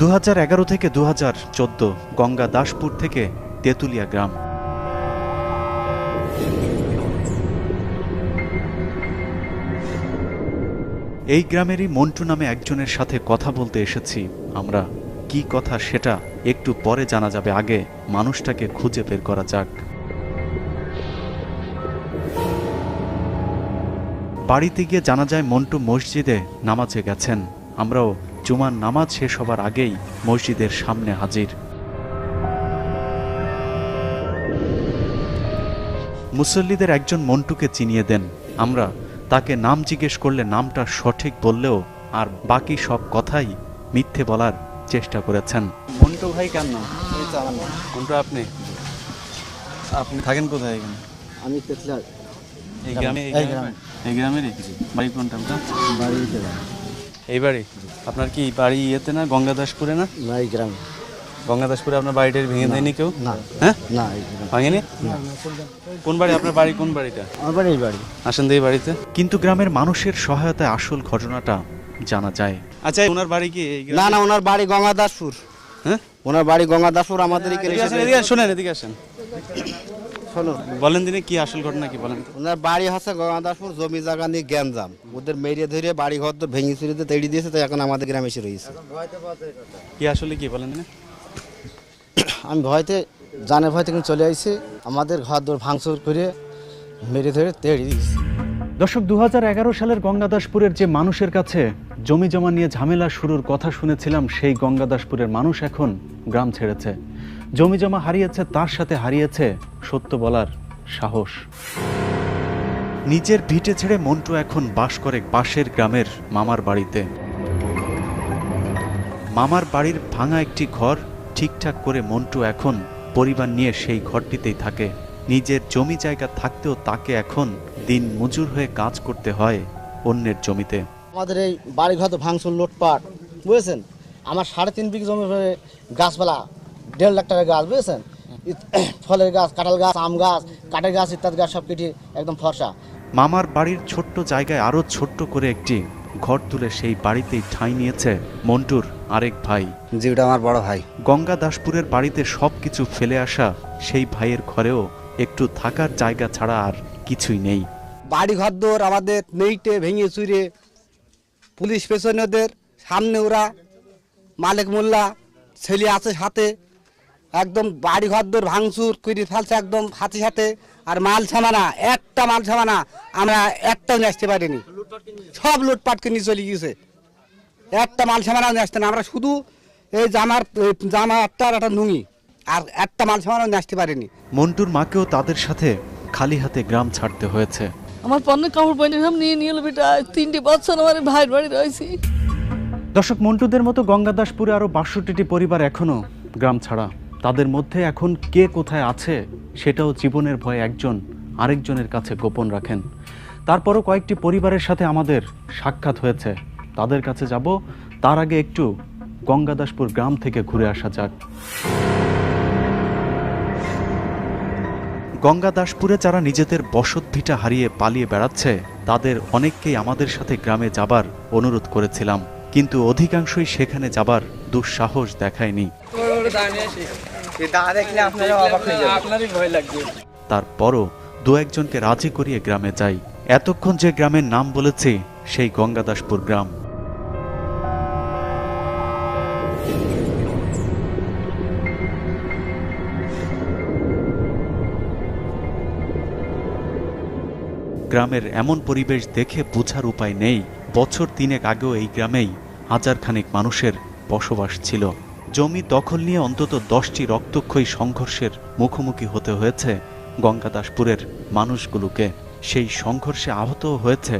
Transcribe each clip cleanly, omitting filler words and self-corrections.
2011 থেকে 2014 গঙ্গা দাসপুর থেকে তেঁতুলিয়া গ্রাম। এই গ্রামেরই মন্টু নামে একজনের সাথে কথা বলতে এসেছি আমরা। কি কথা সেটা একটু পরে জানা যাবে, আগে মানুষটাকে খুঁজে বের করা যাক। বাড়িতে গিয়ে জানা যায় মন্টু মসজিদে নামাজে গেছেন। আমরাও জুমার নামাজ শেষ হবার আগেই মসজিদের সামনে হাজির। মুসল্লিদের একজন মন্টুকে চিনিয়ে দেন। আমরা তাকে নাম জিজ্ঞেস করলে নামটা সঠিক বললেও আর বাকি সব কথাই মিথ্যে বলার চেষ্টা করেছেন। মন্টু ভাই কেন নাম? মন্টু আপনি আপনি থাকেন কোথায়? এখানে আমি তেতলা এই গ্রামে? এই গ্রামেরই বাড়ি কোনটা? এই বাড়ি আপনার কি বাড়ি ইয়েতে না, গঙ্গাদাসপুরে না? না, এই গ্রামে। গঙ্গাদাসপুরে আপনার বাড়িটা ভেঙে দেয়নি কেউ? না। হ্যাঁ, না ভাঙেনি। কোন বাড়ি আপনার? বাড়ি কোন বাড়িটা? আমার বাড়ি এই বাড়ি। আসেন তো এই বাড়িতে। কিন্তু গ্রামের মানুষের সহায়তায় আসল ঘটনাটা জানা যায়। আচ্ছা, ওনার বাড়ি কি এই না না, ওনার বাড়ি গঙ্গাদাসপুর। হ্যাঁ, ওনার বাড়ি গঙ্গাদাসপুর। আমাদের শোনেন, এদিকে আসেন, শোনো, বলেন দিনে কি আসল ঘটনা কি বলেন। ওনার বাড়ি হচ্ছে গঙ্গাদাসপুর, জমি জায়গা নিয়ে গ্যাঞ্জাম, ওদের মেরে ধরে বাড়ি ঘর তো ভেঙে চুরিতে তেড়ি দিয়েছে, তো এখন আমাদের গ্রামে এসে রয়েছে। কি আসলে কি বলেন দিনে? আমি ভয়তে জানের ভয়তে কিন্তু চলে আসছি, আমাদের ঘর দৌড় ভাঙচুর করে মেরে ধরে তেড়ি দিয়েছে। দর্শক, 2011 সালের গঙ্গাদাসপুরের যে মানুষের কাছে জমি জমা নিয়ে ঝামেলা শুরুর কথা শুনেছিলাম, সেই গঙ্গাদাসপুরের মানুষ এখন গ্রাম ছেড়েছে। জমি জমা হারিয়েছে, তার সাথে হারিয়েছে সত্য বলার সাহস। নিজের ভিটে ছেড়ে মন্টু এখন বাস করে পাশের গ্রামের মামার বাড়িতে। মামার বাড়ির ভাঙা একটি ঘর ঠিকঠাক করে মন্টু এখন পরিবার নিয়ে সেই ঘরটিতেই থাকে। নিজের জমি জায়গা থাকতেও তাকে এখন দিন মজুর হয়ে কাজ করতে হয় অন্যের জমিতে। আমাদের এই বাড়ি ঘর তো ভাঙচুর লুটপাট, বুঝেছেন। আমার 3.5 বিঘা জমি গাছপালা 1.5 লাখ টাকা গাছ, বুঝেছেন। ফলের গাছ, কাঁঠাল গাছ, আম গাছ, কাঠের গাছ ইত্যাদি গাছ সব কেটে একদম ফর্সা। মামার বাড়ির ছোট্ট জায়গায় আরো ছোট্ট করে একটি ঘর তুলে সেই বাড়িতেই ঠাঁই নিয়েছে মন্টুর আরেক ভাই। যেটা আমার বড় ভাই। গঙ্গা দাসপুরের বাড়িতে সবকিছু ফেলে আসা সেই ভাইয়ের ঘরেও একটু থাকার জায়গা ছাড়া আর কিছুই নেই। বাড়ি ঘর দৌড় আমাদের নেইটে ভেঙে চুরে, পুলিশ পেছনে ওদের, সামনে ওরা মালিক মোল্লা ছেলে আছে সাথে, একদম বাড়ি ঘর দৌড় ভাঙচুর করে ফেলছে একদম হাতে হাতে। আর মাল ছামানা, একটা মাল ছামানা আমরা একটাও নিয়ে আসতে পারিনি, সব লুটপাটকে নিয়ে চলে গিয়েছে। একটা মাল ছামানাও নিয়ে আসতে না, আমরা শুধু এই জামা একটা নুঙি, আর একটা মাল ছামানাও নিয়ে আসতে পারিনি। মন্টুর মাকেও তাদের সাথে খালি হাতে গ্রাম ছাড়তে হয়েছে। আমার পণ্য কাপড় পয়সা সব নিয়ে নিয়ে এলো বেটা, 3 বছর আমার ভাইয়ের বাড়ি রয়েছি। দর্শক, মন্টুদের মতো গঙ্গাদাসপুরে আরো 62টি পরিবার এখনো গ্রাম ছাড়া। তাদের মধ্যে এখন কে কোথায় আছে সেটাও জীবনের ভয়ে একজন আরেকজনের কাছে গোপন রাখেন। তারপরও কয়েকটি পরিবারের সাথে আমাদের সাক্ষাৎ হয়েছে, তাদের কাছে যাব। তার আগে একটু গঙ্গাদাসপুর গ্রাম থেকে ঘুরে আসা যাক। গঙ্গাদাসপুরে যারা নিজেদের বসতভিটা হারিয়ে পালিয়ে বেড়াচ্ছে, তাদের অনেককেই আমাদের সাথে গ্রামে যাবার অনুরোধ করেছিলাম, কিন্তু অধিকাংশই সেখানে যাবার দুঃসাহস দেখায়নি। তারপরও 2-1জনকে রাজি করিয়ে গ্রামে যাই। এতক্ষণ যে গ্রামের নাম বলেছি, সেই গঙ্গাদাসপুর গ্রাম। গ্রামের এমন পরিবেশ দেখে বোঝার উপায় নেই, বছর 3 আগেও এই গ্রামেই 1000 খানেক মানুষের বসবাস ছিল। জমি দখল নিয়ে অন্তত 10টি রক্তক্ষয়ী সংঘর্ষের মুখোমুখি হতে হয়েছে গঙ্গাদাসপুরের মানুষগুলোকে। সেই সংঘর্ষে আহত হয়েছে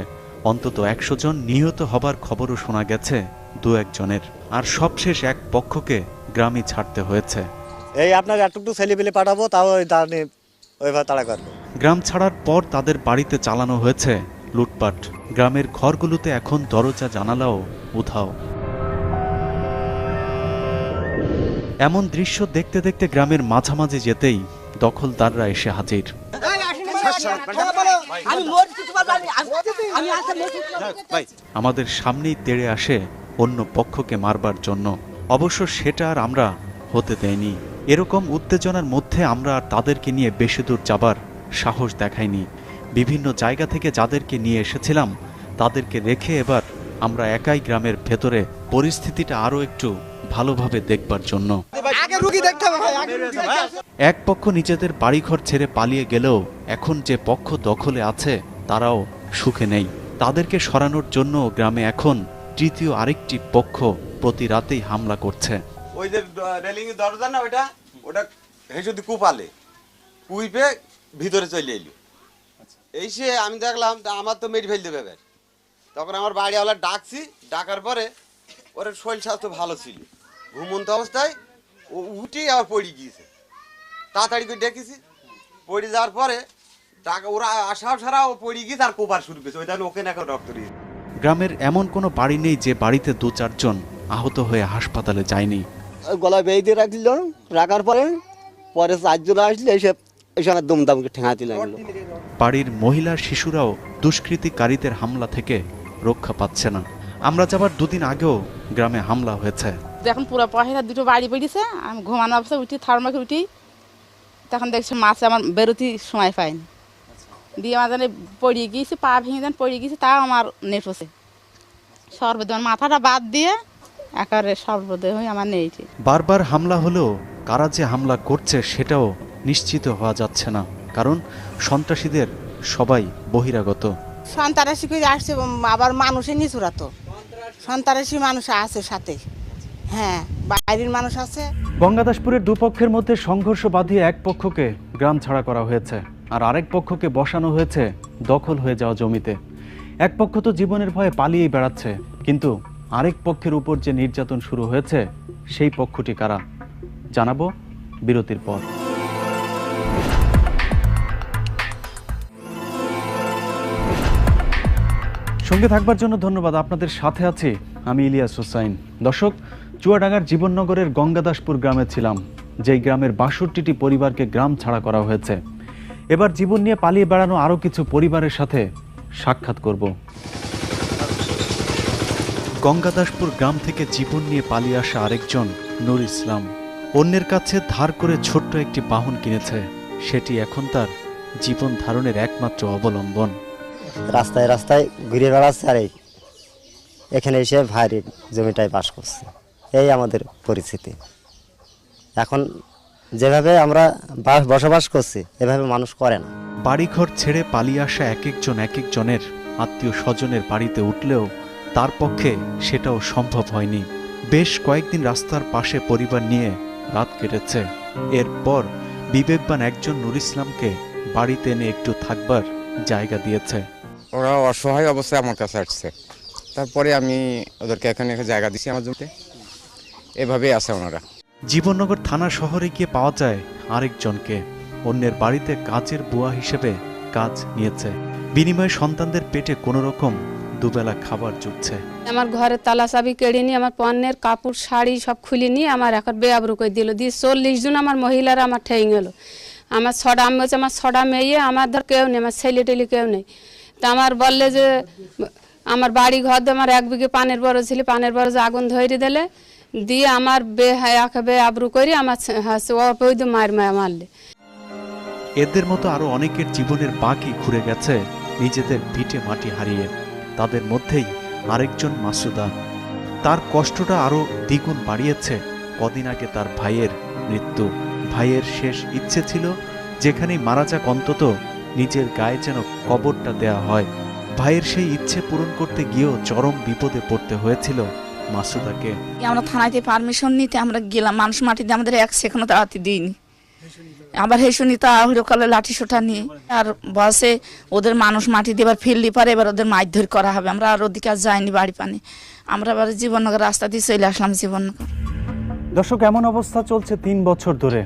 অন্তত 100 জন, নিহত হবার খবরও শোনা গেছে 2-1 জনের। আর সবশেষ এক পক্ষকে গ্রামই ছাড়তে হয়েছে। এই আপনার একটু ছেলেপেলে পাঠাবো, তাও ওইভাবে তাড়া করবো। গ্রাম ছাড়ার পর তাদের বাড়িতে চালানো হয়েছে লুটপাট। গ্রামের ঘরগুলোতে এখন দরজা জানালাও উধাও। এমন দৃশ্য দেখতে দেখতে গ্রামের মাঝামাঝি যেতেই দখলদাররা এসে হাজির। আমাদের সামনেই তেড়ে আসে অন্য পক্ষকে মারবার জন্য। অবশ্য সেটা আর আমরা হতে দেয়নি। এরকম উত্তেজনার মধ্যে আমরা আর তাদেরকে নিয়ে বেশি দূর যাবার সাহস দেখাইনি। বিভিন্ন জায়গা থেকে যাদেরকে নিয়ে এসেছিলাম তাদেরকে রেখে এবার আমরা একাই গ্রামের ভেতরে পরিস্থিতিটা আরও একটু ভালোভাবে দেখবার জন্য। এক পক্ষ নিজেদের বাড়িঘর ছেড়ে পালিয়ে গেলেও এখন যে পক্ষ দখলে আছে তারাও সুখে নেই। তাদেরকে সরানোর জন্য গ্রামে এখন তৃতীয় আরেকটি পক্ষ প্রতি রাতেই হামলা করছে। ওই যে রেলিং এর দরজা না ওটা ওটা হেসুদি কুপালে কুইপে ভিতরে চলে এলো। এই সে আমি দেখলাম আমার তো মেরে ফেলতে দেবে। তখন আমার বাড়িওয়ালা ডাকছি, ডাকার পরে ওর শরীর স্বাস্থ্য ভালো ছিল, ঘুমন্ত অবস্থায় ও উঠেই আবার পড়ে গিয়েছে। তাড়াতাড়ি করে ডেকেছি, পড়ে যাওয়ার পরে ডাকা ওরা আসাও ছাড়া ও পড়ে গিয়েছে আর কোপার শুরু করেছে। ওইটা ওকে না রক্ত দিয়েছে। গ্রামের এমন কোনো বাড়ি নেই যে বাড়িতে 2-4 জন আহত হয়ে হাসপাতালে যায়নি। গলায় বেঁধে দিয়ে রাখছিল, রাখার পরে 4 জন আসলে এসব দুমদামকে ঠেঙাতে লাগলো। বাড়ির মহিলা শিশুরাও দুষ্কৃতিকারীদের হামলা থেকে রক্ষা পাচ্ছে না। আমরা যাবার 2 দিন আগেও গ্রামে হামলা হয়েছে। যখন পুরো পহেলা দুটো বাড়ি বেরিয়েছে, আমি ঘুমানো অবস্থায় উঠি, থার্মাকে উঠি, তখন দেখছি মাছে আমার বেরোতে সময় পাইনি। দিয়ে আমার জানে পড়িয়ে গিয়েছি, পা ভেঙে যান পড়িয়ে গিয়েছি, তাও আমার নেট হচ্ছে সর্বদেহ, মাথাটা বাদ দিয়ে একেবারে সর্বদেহ আমার নেইছে। বারবার হামলা হলেও কারা যে হামলা করছে সেটাও নিশ্চিত হওয়া যাচ্ছে না, কারণ সন্ত্রাসীদের সবাই বহিরাগত। সন্ত্রাসী করে আসছে, আবার মানুষের নিচুরা তো সন্ত্রাসী মানুষ আছে সাথে, হ্যাঁ বাইরের মানুষ আছে। গঙ্গাদাসপুরের দুপক্ষের মধ্যে সংঘর্ষ বাঁধিয়ে এক পক্ষকে গ্রাম ছাড়া করা হয়েছে, আর আরেক পক্ষকে বসানো হয়েছে দখল হয়ে যাওয়া জমিতে। এক পক্ষ তো জীবনের ভয়ে পালিয়েই বেড়াচ্ছে, কিন্তু আরেক পক্ষের উপর যে নির্যাতন শুরু হয়েছে সেই পক্ষটি কারা জানাবো বিরতির পর। সঙ্গে থাকবার জন্য ধন্যবাদ। আপনাদের সাথে আছি আমি ইলিয়াস হোসাইন। দর্শক, চুয়াডাঙ্গার জীবননগরের গঙ্গাদাসপুর গ্রামে ছিলাম, যেই গ্রামের ৬২টি পরিবারকে গ্রাম ছাড়া করা হয়েছে। এবার জীবন নিয়ে পালিয়ে বেড়ানো আরও কিছু পরিবারের সাথে সাক্ষাৎ করব। গঙ্গাদাসপুর গ্রাম থেকে জীবন নিয়ে পালিয়ে আসা আরেকজন নূর ইসলাম। অন্যের কাছে ধার করে ছোট্ট একটি বাহন কিনেছে, সেটি এখন তার জীবন ধারণের একমাত্র অবলম্বন। রাস্তায় রাস্তায় ঘুরে বেড়াচ্ছে আর এখানে এসে ভাইয়ের জমিটায় বাস করছে। এই আমাদের পরিস্থিতি। এখন যেভাবে আমরা বসবাস করছি এভাবে মানুষ করে না। বাড়িঘর ছেড়ে পালিয়ে আসা এক একজনের আত্মীয় স্বজনের বাড়িতে উঠলেও তার পক্ষে সেটাও সম্ভব হয়নি। বেশ কয়েকদিন রাস্তার পাশে পরিবার নিয়ে রাত কেটেছে। এরপর বিবেকবান একজন নূর ইসলামকে বাড়িতে এনে একটু থাকবার জায়গা দিয়েছে। ওরা অসহায় অবস্থায় আমার কাছে আসছে, তারপরে আমি ওদেরকে এখানে জায়গা দিছি আমার জমিতে। এভাবেই আছে ওনারা। জীবননগর থানা শহরে গিয়ে পাওয়া যায় আরেকজনকে। অন্যের বাড়িতে কাজের বুয়া হিসেবে কাজ নিয়েছে, বিনিময়ে সন্তানদের পেটে কোনো রকম দুবেলা খাবার জুটছে। আমার ঘরের তালা চাবি কেড়ে নিয়ে আমার পণ্যের কাপড় শাড়ি সব খুলে নিয়ে আমার এখন বেআবরু করে দিল। দিয়ে 40 জন আমার মহিলারা আমার ঠেঙে গেল। আমার 6টা আমি হচ্ছে, আমার 6টা মেয়ে, আমার ধর কেউ নেই, আমার ছেলে টেলে কেউ নেই। তা আমার বললে যে আমার বাড়ি ঘর আমার 1 বিঘে পানের বরজ ছিল, পানের বরজ আগুন ধরে দিলে, দিয়ে আমার বেআবরু করে আমার অবৈধ মায়ের মায়া মারলে। এদের মতো আরো অনেকের জীবনের বাকি ঘুরে গেছে নিজেদের ভিটে মাটি হারিয়ে। তাদের মধ্যেই আরেকজন মাসুদা। তার কষ্টটা আরো দ্বিগুণ বাড়িয়েছে কদিন আগে তার ভাইয়ের মৃত্যু। ভাইয়ের শেষ ইচ্ছে ছিল যেখানেই মারা যাক অন্তত নিজের গায়ে যেন কবরটা দেয়া হয়। ভাইয়ের সেই ইচ্ছে পূরণ করতে গিয়েও চরম বিপদে পড়তে হয়েছিল মাসুদাকে। আমরা থানাতে পারমিশন নিতে আমরা গেলাম, মানুষ মাটিতে আমাদের 1 সেকেন্ড দাঁড়াতে দিইনি। আবার হেসুনি তা হইরকালে লাঠি সোটা নিয়ে আর বসে ওদের মানুষ মাটি দিয়ে এবার ফিরলি পারে, এবার ওদের মারধর করা হবে। আমরা আর ওদিকে আর যাইনি বাড়ি পানি, আমরা এবার জীবননগর রাস্তা দিয়ে চলে আসলাম জীবননগর। দর্শক, এমন অবস্থা চলছে 3 বছর ধরে।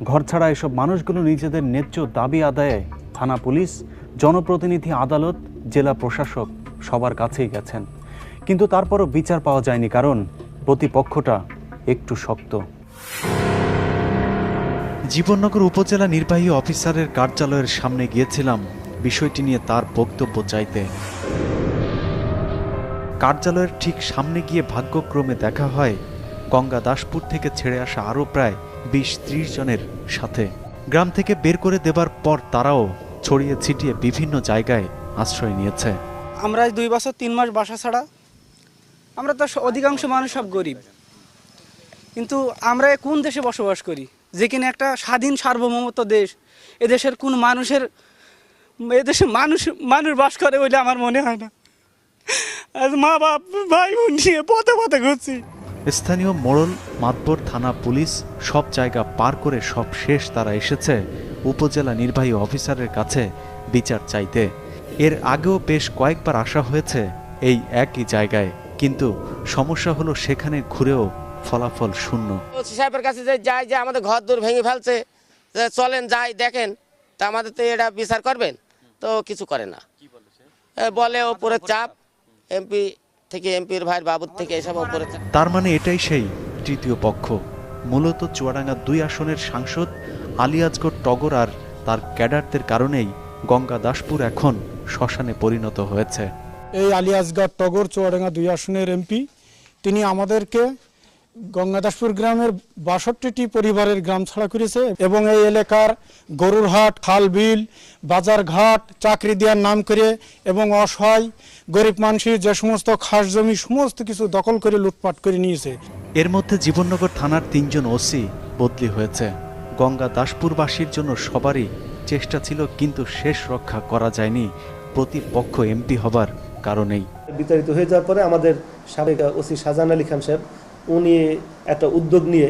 ঘর ছাড়া এসব মানুষগুলো নিজেদের ন্যায্য দাবি আদায়ে থানা, পুলিশ, জনপ্রতিনিধি, আদালত, জেলা প্রশাসক সবার কাছেই গেছেন, কিন্তু তারপরও বিচার পাওয়া যায়নি, কারণ প্রতিপক্ষটা একটু শক্ত। জীবননগর উপজেলা নির্বাহী অফিসারের কার্যালয়ের সামনে গিয়েছিলাম বিষয়টি নিয়ে তার বক্তব্য চাইতে। কার্যালয়ের ঠিক সামনে গিয়ে ভাগ্যক্রমে দেখা হয় গঙ্গা দাসপুর থেকে ছেড়ে আসা আরও প্রায় 20-30 জনের সাথে। গ্রাম থেকে বের করে দেবার পর তারাও ছড়িয়ে ছিটিয়ে বিভিন্ন জায়গায় আশ্রয় নিয়েছে। আমরা 2 বছর 3 মাস বাসা ছাড়া, আমরা তো অধিকাংশ মানুষ সব গরিব, কিন্তু আমরা কোন দেশে বসবাস করি যেখানে একটা স্বাধীন সার্বভৌমত্ব দেশ, এদেশের কোন মানুষের এদেশে মানুষ বাস করে বলে আমার মনে হয় না। আজ মা বাপ ভাই বোন নিয়ে পথে পথে ঘুরছি। স্থানীয় মোড়ল, মাতবর, থানা, পুলিশ সব জায়গা পার করে সব শেষ তারা এসেছে উপজেলা নির্বাহী অফিসারের কাছে বিচার চাইতে। এর আগেও বেশ কয়েকবার আসা হয়েছে এই একই জায়গায়, কিন্তু সমস্যা হলো সেখানে ঘুরেও ফলাফল শূন্য। ওসি সাহেবের কাছে যে যাই যে আমাদের ঘর দূর ভেঙে ফেলছে, চলেন যাই দেখেন, তা আমাদের তো এটা বিচার করবেন, তো কিছু করে না। বলে ওপরে চাপ, এমপি থেকে, এমপির ভাইয়ের বাবুর থেকে এসব ওপরে চাপ। তার মানে এটাই সেই তৃতীয় পক্ষ। মূলত চুয়াডাঙ্গা 2 আসনের সাংসদ আলী আজগর টগর আর তার ক্যাডারদের কারণেই গঙ্গা দাসপুর এখন শ্মশানে পরিণত হয়েছে। এই আলী আজগর টগর চুয়াডাঙ্গা 2 আসনের এমপি, তিনি আমাদেরকে গঙ্গাদাসপুর গ্রামের 62টি পরিবারের গ্রাম ছাড়া করেছে এবং এই এলাকার গরুর হাট, খাল বিল, বাজার ঘাট চাকরি দেওয়ার নাম করে এবং অসহায় গরিব মানুষের যে সমস্ত খাস জমি সমস্ত কিছু দখল করে লুটপাট করে নিয়েছে। এর মধ্যে জীবননগর থানার 3 জন ওসি বদলি হয়েছে। গঙ্গা দাসপুরবাসীর জন্য সবারই চেষ্টা ছিল, কিন্তু শেষ রক্ষা করা যায়নি প্রতিপক্ষ এমপি হবার কারণেই। বিতাড়িত হয়ে যাওয়ার পরে আমাদের সাবেক ওসি শাহজাহান আলী খান সাহেব উনি একটা উদ্যোগ নিয়ে